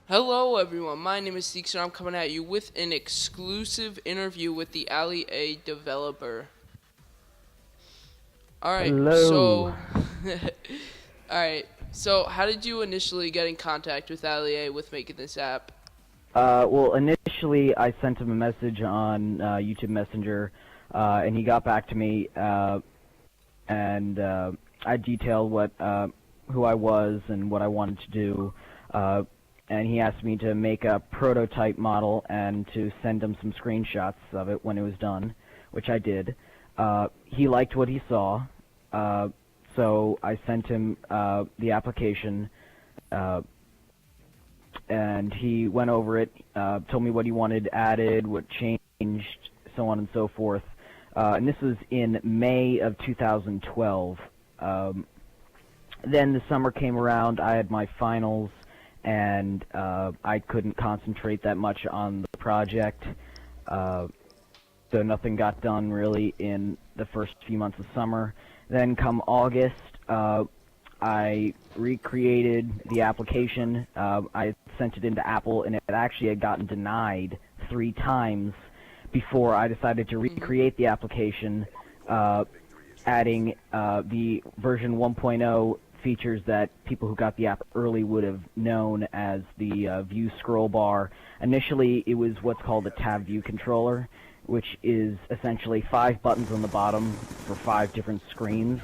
Hello everyone, my name is Steekster. I'm coming at you with an exclusive interview with the Alia developer. Alright, Hello. so Alright, so how did you initially get in contact with Alia with making this app? Well, initially I sent him a message on YouTube Messenger, and he got back to me, and I detailed who I was and what I wanted to do, and he asked me to make a prototype model and to send him some screenshots of it when it was done, which I did. He liked what he saw, so I sent him the application. And he went over it, told me what he wanted added, what changed, so on and so forth. And this was in May of 2012. Then the summer came around, I had my finals, and I couldn't concentrate that much on the project, so nothing got done really in the first few months of summer. Then come August, I recreated the application. I sent it into Apple, and it actually had gotten denied 3 times before I decided to recreate the application, adding the version 1.0 features that people who got the app early would have known as the view scroll bar. Initially, it was what's called a tab view controller, which is essentially 5 buttons on the bottom for 5 different screens.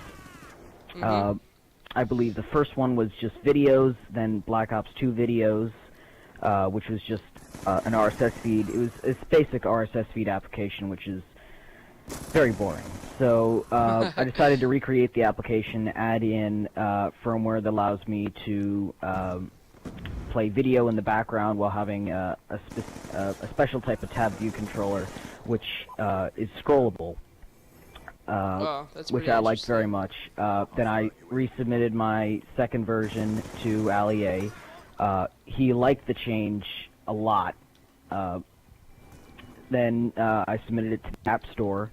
I believe the first one was just videos, then Black Ops 2 videos, which was just an RSS feed. It was a basic RSS feed application, which is very boring. So I decided to recreate the application, add in firmware that allows me to play video in the background while having a special type of tab view controller, which is scrollable. Which I liked very much. Then I resubmitted my second version to Alia. He liked the change a lot. Then I submitted it to the App Store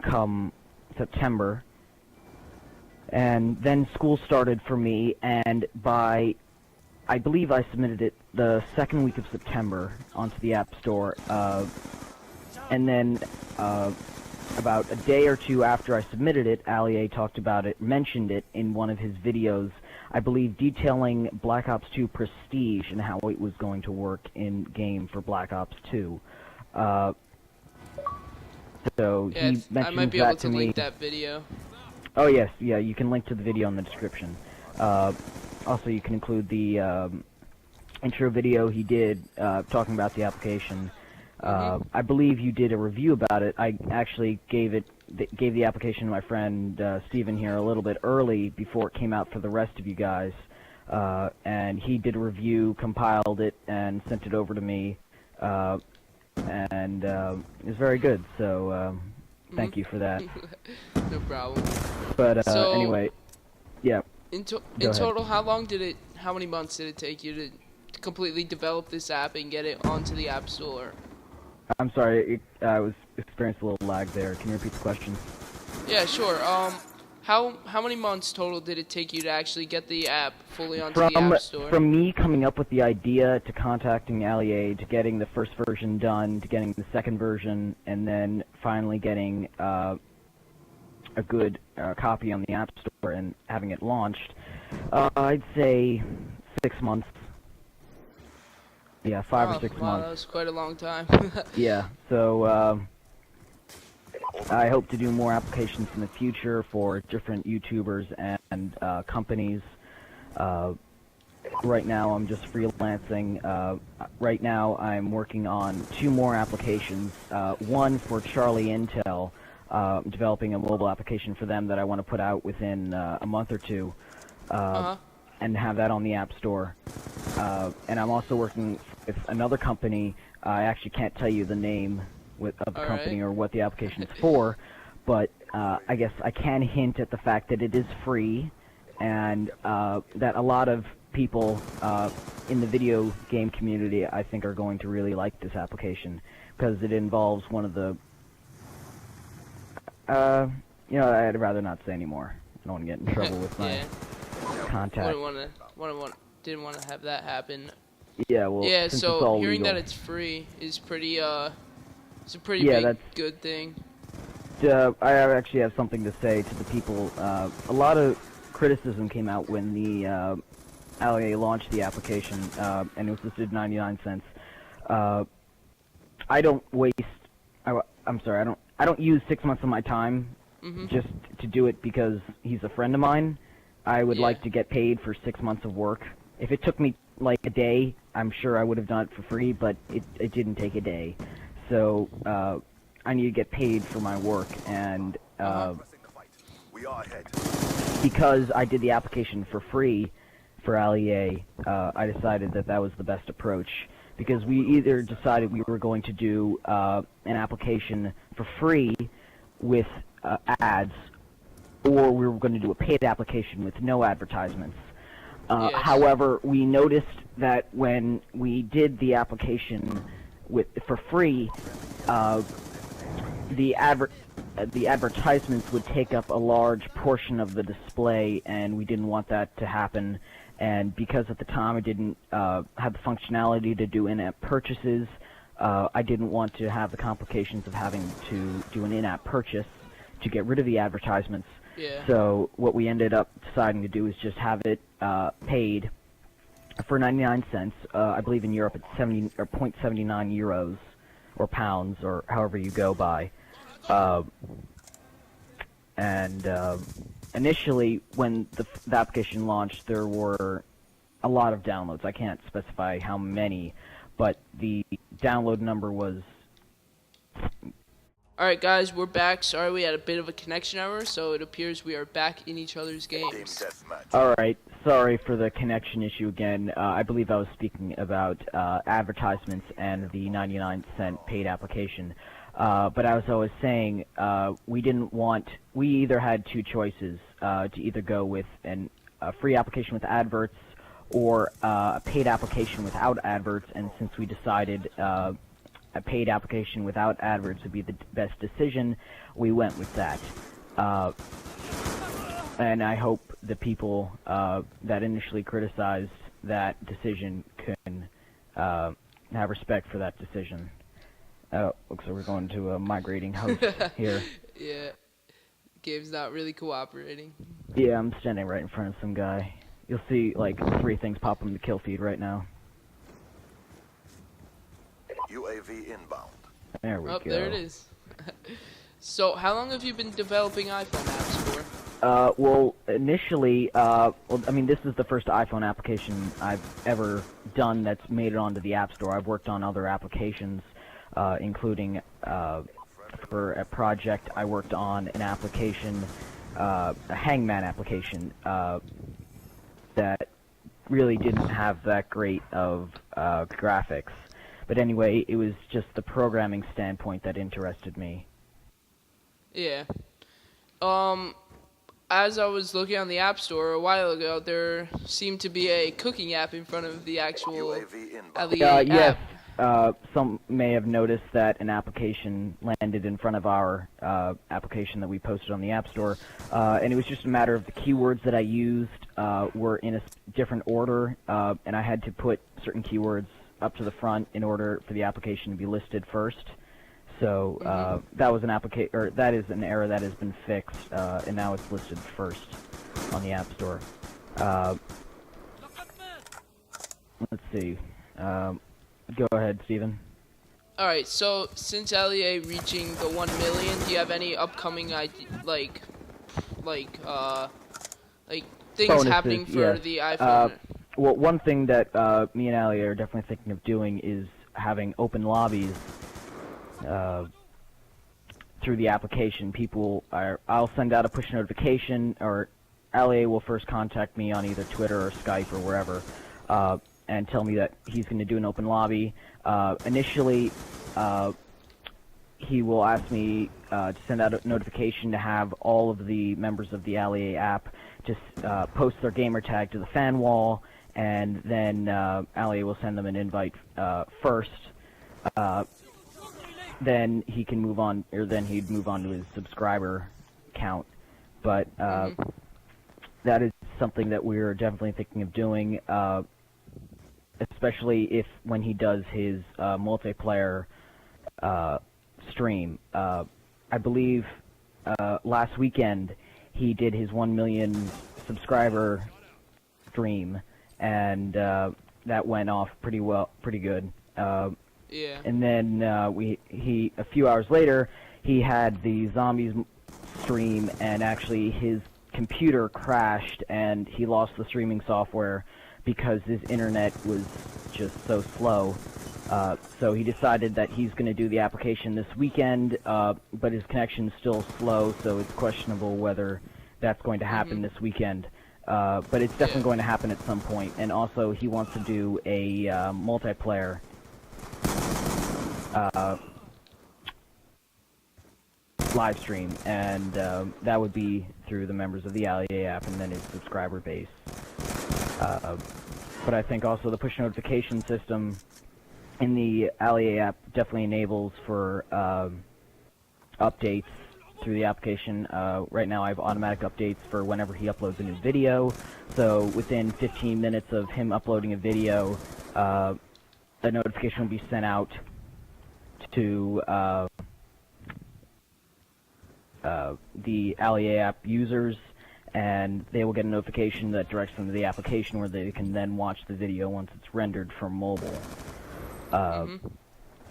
come September. And then school started for me, and I believe I submitted it the second week of September onto the App Store. And then about a day or two after I submitted it, Alia talked about it, mentioned it in one of his videos, I believe detailing Black Ops 2 Prestige and how it was going to work in-game for Black Ops 2. So Yeah, he mentioned that to me. I might be able to link that video. Oh yes, yeah, you can link to the video in the description. Also, you can include the intro video he did talking about the application. I believe you did a review about it. I actually gave the application to my friend Steven here a little bit early before it came out for the rest of you guys, and he did a review, compiled it, and sent it over to me, and it was very good. So thank you for that. No problem. But So, anyway, yeah. In total, how many months did it take you to completely develop this app and get it onto the App Store? I'm sorry, I was experienced a little lag there. Can you repeat the question? Yeah, sure. How many months total did it take you to actually get the app fully onto the App Store? From me coming up with the idea to contacting Alia to getting the first version done to getting the second version and then finally getting a good copy on the App Store and having it launched, I'd say 6 months. Yeah, 5 or 6 months. Wow, that was quite a long time. Yeah, so I hope to do more applications in the future for different YouTubers and companies. Right now I'm just freelancing. Right now I'm working on 2 more applications. One for Charlie Intel, developing a mobile application for them that I want to put out within a month or 2. And have that on the App Store. And I'm also working with another company. I actually can't tell you the name of the company or what the application is for, but I guess I can hint at the fact that it is free, and that a lot of people in the video game community, I think, are going to really like this application, because it involves one of the... I'd rather not say anymore. I don't want to get in trouble with my... contact. Didn't want to have that happen. Yeah, well, Yeah, since it's so all hearing legal. that it's free is pretty it's a pretty Yeah, big good thing. I actually have something to say to the people. A lot of criticism came out when the Alia launched the application, and it was listed 99 cents. I don't waste. I'm sorry. I don't use 6 months of my time just to do it because he's a friend of mine. I would like to get paid for 6 months of work. If it took me like a day, I'm sure I would have done it for free, but it didn't take a day. So I need to get paid for my work, and because I did the application for free for Alia, I decided that that was the best approach. Because we either decided we were going to do an application for free with ads, or we were going to do a paid application with no advertisements. Yes. However, we noticed that when we did the application for free, the advertisements would take up a large portion of the display, and we didn't want that to happen. And because at the time I didn't have the functionality to do in-app purchases, I didn't want to have the complications of having to do an in-app purchase to get rid of the advertisements. Yeah. So what we ended up deciding to do is just have it paid for 99 cents. I believe in Europe it's 70 or 0.79 euros or pounds or however you go by. Initially, when the application launched, there were a lot of downloads. I can't specify how many, but the download number was... Alright guys, we're back. Sorry we had a bit of a connection error, so it appears we are back in each other's games. Alright, sorry for the connection issue again. I believe I was speaking about advertisements and the 99-cent paid application. But as I was saying, we either had two choices, to either go with a free application with adverts or a paid application without adverts, and since we decided a paid application without adverts would be the best decision, we went with that. And I hope the people that initially criticized that decision can have respect for that decision. Looks like we're going to a migrating host here. Yeah, game's not really cooperating. Yeah, I'm standing right in front of some guy. You'll see like 3 things pop in the kill feed right now. UAV inbound. There we go. There it is. So, how long have you been developing iPhone apps for? Well, initially, I mean, this is the first iPhone application I've ever done that's made it onto the App Store. I've worked on other applications, including, for a project, I worked on an application, a Hangman application, that really didn't have that great of graphics. But anyway, it was just the programming standpoint that interested me. Yeah. As I was looking on the App Store a while ago, there seemed to be a cooking app in front of the actual Alia yes. app. Some may have noticed that an application landed in front of our application that we posted on the App Store, and it was just a matter of the keywords that I used were in a different order, and I had to put certain keywords up to the front in order for the application to be listed first. So that was that is an error that has been fixed, and now it's listed first on the App Store. Let's see. Go ahead, Steven. Alright, so since Alia reaching the 1 million, do you have any upcoming things Bonuses, happening for yes. the iPhone? Well, one thing that me and Alia are definitely thinking of doing is having open lobbies through the application. I'll send out a push notification, or Alia will first contact me on either Twitter or Skype or wherever, and tell me that he's going to do an open lobby. Initially, he will ask me to send out a notification to have all of the members of the Alia app just post their gamer tag to the fan wall, and then Alia will send them an invite first. Then he can move on, or then he'd move on to his subscriber count. But that is something that we're definitely thinking of doing. especially when he does his multiplayer stream. I believe last weekend he did his 1 million subscriber stream, and that went off pretty good. Yeah. And then a few hours later, he had the zombies stream, and actually his computer crashed, and he lost the streaming software because his internet was just so slow. So he decided that he's going to do the application this weekend, but his connection's still slow, so it's questionable whether that's going to happen this weekend. But it's definitely going to happen at some point. And also, he wants to do a multiplayer live stream, and that would be through the members of the Alia app and then his subscriber base. But I think also the push notification system in the Alia app definitely enables for updates through the application. Right now I have automatic updates for whenever he uploads a new video, so within 15 minutes of him uploading a video, a notification will be sent out to the Alia app users, and they will get a notification that directs them to the application where they can then watch the video once it's rendered from mobile.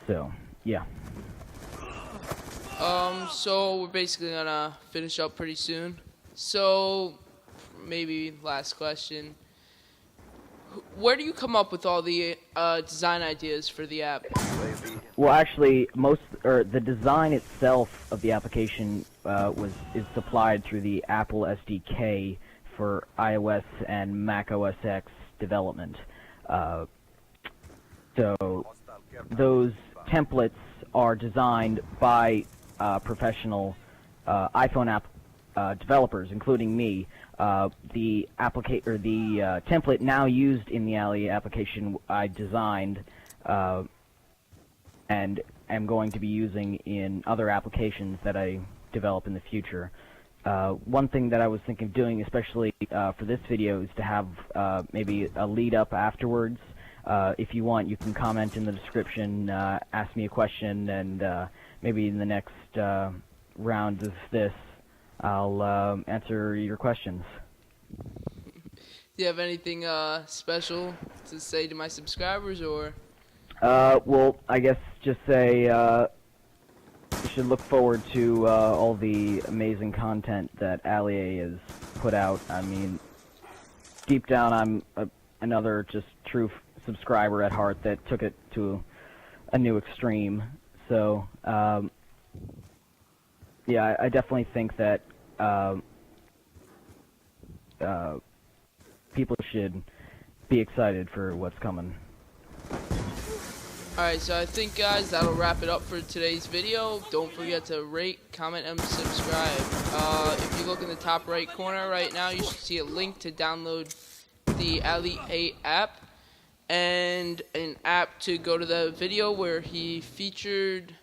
So, yeah. So we're basically gonna finish up pretty soon. So, maybe last question. Where do you come up with all the design ideas for the app? Well, actually, the design itself of the application is supplied through the Apple SDK for iOS and Mac OS X development. So those templates are designed by professional iPhone app developers, including me. The template now used in the Alia application I designed and am going to be using in other applications that I develop in the future. One thing that I was thinking of doing, especially for this video, is to have maybe a lead up afterwards. If you want, you can comment in the description, ask me a question, and maybe in the next round of this, I'll answer your questions. Do you have anything special to say to my subscribers, or? Well, I guess just say you should look forward to all the amazing content that Alia has put out. I mean, deep down, I'm another just true subscriber at heart that took it to a new extreme. So, yeah, I definitely think that people should be excited for what's coming. Alright, so I think, guys, that'll wrap it up for today's video. Don't forget to rate, comment, and subscribe. If you look in the top right corner right now, you should see a link to download the Alia app, and an app to go to the video where he featured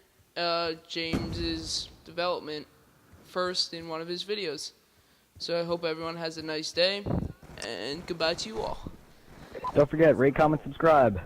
James's development first in one of his videos. So I hope everyone has a nice day, and goodbye to you all. Don't forget, rate, comment, subscribe.